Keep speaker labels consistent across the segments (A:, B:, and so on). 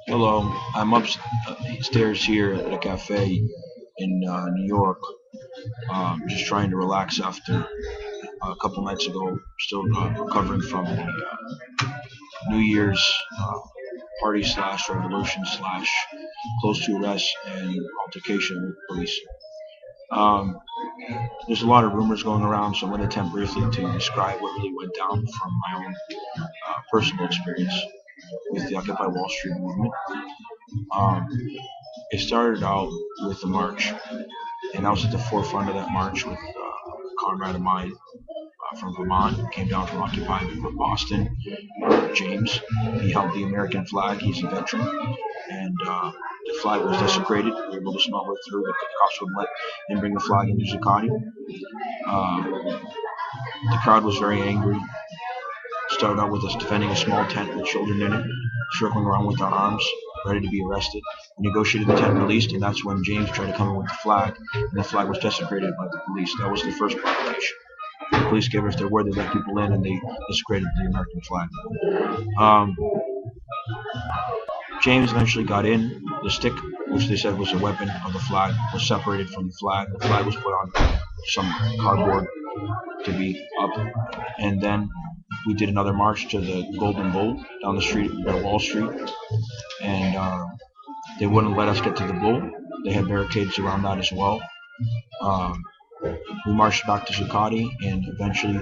A: Hello, I'm upstairs here at a cafe in New York, just trying to relax after a couple nights ago, still recovering from the New Year's party slash revolution slash close to arrest and altercation with police. Um, there's a lot of rumors going around, so I'm going to attempt briefly to describe what really went down from my own personal experience with the Occupy Wall Street movement. Um, it started out with a march, and I was at the forefront of that march with a comrade of mine from Vermont, who came down from Occupy Boston, James. He held the American flag. He's a veteran, and the flag was desecrated. We were able to smuggle it through. The cops would let him bring the flag into Zuchotti. Uh, the crowd was very angry. Started out with us defending a small tent with children in it, circling around with our arms, ready to be arrested. We negotiated the tent released, and that's when James tried to come in with the flag, and the flag was desecrated by the police. That was the first violation. The police gave us their word, they let people in, and they desecrated the American flag. Um, James eventually got in. The stick, which they said was a weapon of the flag, was separated from the flag. The flag was put on some cardboard to be up, and then we did another march to the Golden Bull down the street at Wall Street, and they wouldn't let us get to the Bull. They had barricades around that as well. Um, we marched back to Zuccotti, and eventually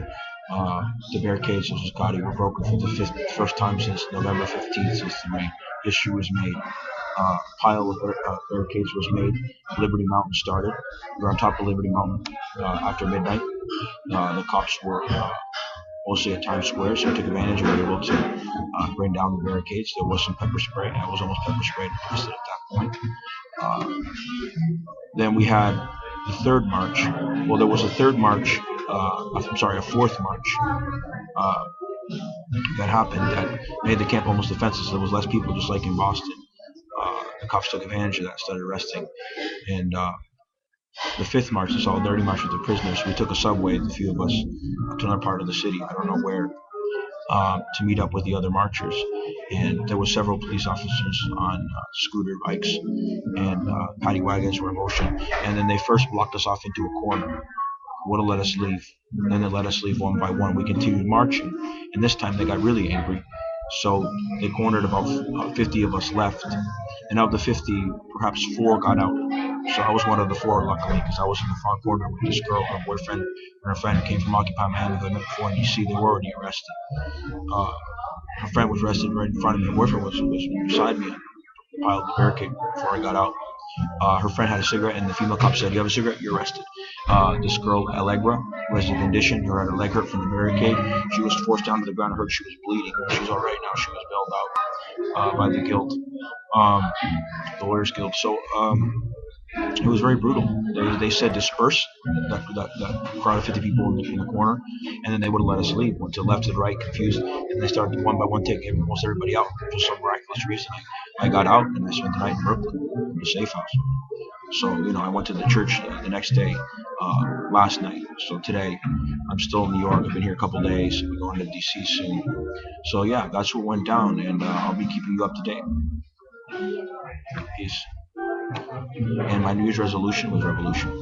A: the barricades of Zuccotti were broken for the first time since November 15th, since the issue was made. Pile of barricades was made. Liberty Mountain started. We were on top of Liberty Mountain after midnight. The cops were mostly at Times Square, so I took advantage and we were able to bring down the barricades. There was some pepper spray. I was almost pepper sprayed and arrested at that point. Then we had the third march. Well, there was a third march. A fourth march that happened that made the camp almost defenseless. There was less people, just like in Boston. The cops took advantage of that, started arresting, and the fifth march, the solidarity march with the prisoners, we took a subway, a few of us, up to another part of the city, I don't know where, to meet up with the other marchers. And there were several police officers on scooter bikes, and paddy wagons were in motion. And then they first blocked us off into a corner, wouldn't let us leave. And then they let us leave one by one. We continued marching, and this time they got really angry. So they cornered about 50 of us left, and of the 50, perhaps 4 got out. So I was one of the 4, luckily, because I was in the far corner with this girl, her boyfriend, and her friend came from Occupy Miami, who I met before in DC. They were already arrested. Her friend was arrested right in front of me. Her boyfriend was beside me on the pile of the barricade before I got out. Her friend had a cigarette, and the female cop said, "You have a cigarette? You're arrested." This girl, Allegra, who has a condition, her leg hurt from the barricade. She was forced down to the ground. I heard she was bleeding. She's all right now. She was bailed out by the guild, the Lawyers Guild. So it was very brutal. They said disperse, that crowd of 50 people in the corner, and then they wouldn't let us leave. Went to the left, to the right, confused, and they started one by one taking almost everybody out. For some miraculous reason, I got out and I spent the night in Brooklyn, in the safe house. So, I went to the church the next day, last night. So today, I'm still in New York. I've been here a couple days. I'm going to DC soon. So yeah, that's what went down, and I'll be keeping you up to date. Peace. And my New Year's resolution was revolution.